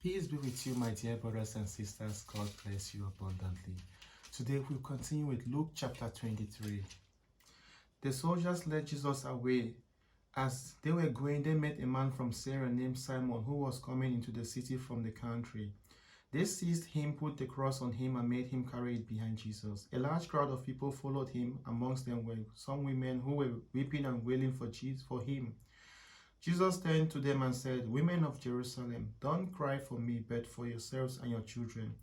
Peace be with you, my dear brothers and sisters. God bless you abundantly. Today we'll continue with Luke chapter 23. The soldiers led Jesus away. As they were going, they met a man from Syria named Simon, who was coming into the city from the country. They seized him, put the cross on him, and made him carry it behind Jesus. A large crowd of people followed him. Amongst them were some women who were weeping and wailing for him. Jesus turned to them and said, "Women of Jerusalem, don't cry for me, but for yourselves and your children.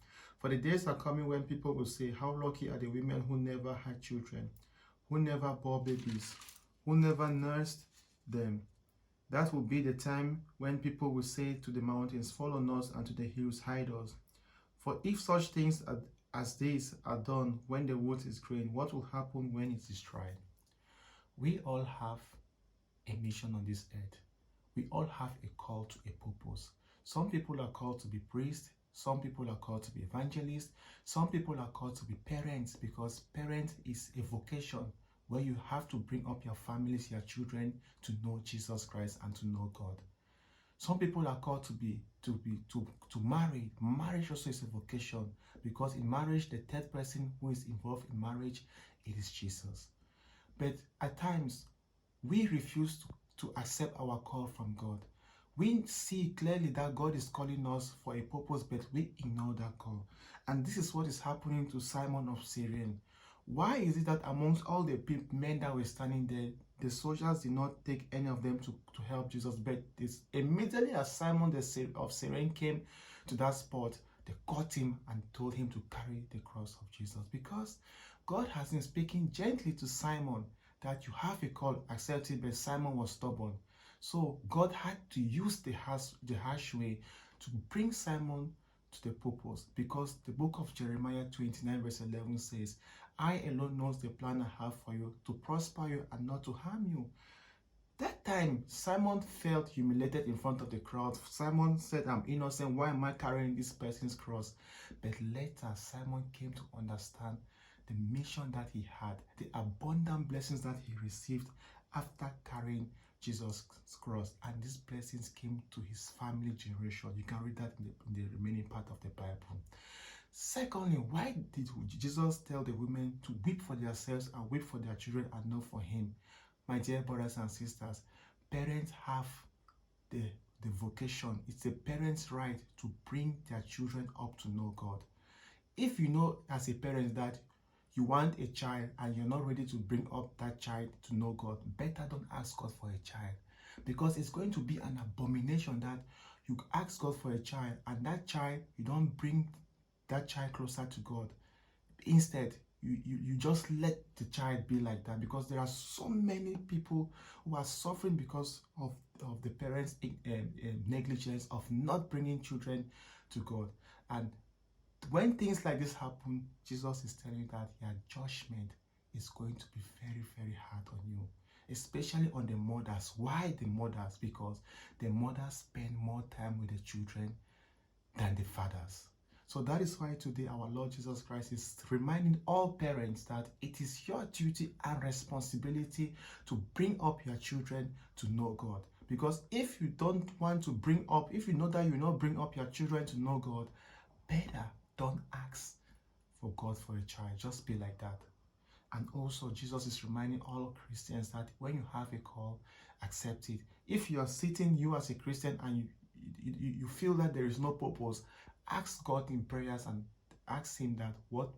For the days are coming when people will say, 'How lucky are the women who never had children, who never bore babies, who never nursed them.' That will be the time when people will say to the mountains, 'Fall on us,' and to the hills, 'Hide us.' For if such things as these are done when the wood is green, what will happen when it is dry?" We all have a mission on this earth. We all have a call to a purpose. Some people are called to be priests. Some people are called to be evangelists. Some people are called to be parents, because parent is a vocation where you have to bring up your families, your children, to know Jesus Christ and to know God. Some people are called to marry. Marriage also is a vocation, because in marriage, the third person who is involved in marriage, it is Jesus. But at times, we refuse to accept our call from God. We see clearly that God is calling us for a purpose, but we ignore that call. And this is what is happening to Simon of Cyrene. Why is it that amongst all the men that were standing there, the soldiers did not take any of them to help Jesus? But immediately as Simon of Cyrene came to that spot, they caught him and told him to carry the cross of Jesus. Because God has been speaking gently to Simon that you have a call, accept it, but Simon was stubborn. So God had to use the harsh way to bring Simon to the purpose, because the book of Jeremiah 29 verse 11 says, "I alone knows the plan I have for you, to prosper you and not to harm you." That time, Simon felt humiliated in front of the crowd. Simon said, "I'm innocent. Why am I carrying this person's cross?" But later, Simon came to understand the mission that he had, the abundant blessings that he received after carrying Jesus' cross. And these blessings came to his family generation. You can read that in the remaining part of the Bible. Secondly, why did Jesus tell the women to weep for themselves and weep for their children and not for him? My dear brothers and sisters, parents have the vocation. It's a parent's right to bring their children up to know God. If you know as a parent that you want a child and you're not ready to bring up that child to know God, better don't ask God for a child, because it's going to be an abomination that you ask God for a child and that child, you don't bring that child closer to God. Instead, you just let the child be like that, because there are so many people who are suffering because of the parents' negligence of not bringing children to God. And when things like this happen, Jesus is telling you that your judgment is going to be very, very hard on you, especially on the mothers. Why the mothers? Because the mothers spend more time with the children than the fathers. So that is why today our Lord Jesus Christ is reminding all parents that it is your duty and responsibility to bring up your children to know God. Because if you don't want to bring up, if you know that you will not bring up your children to know God, better don't ask for God for a child. Just be like that. And also, Jesus is reminding all Christians that when you have a call, accept it. If you are sitting, you as a Christian, and you feel that there is no purpose, ask God in prayers and ask him that what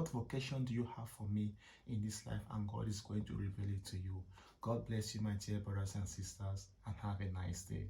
vocation do you have for me in this life, and God is going to reveal it to you. God bless you, my dear brothers and sisters, and have a nice day.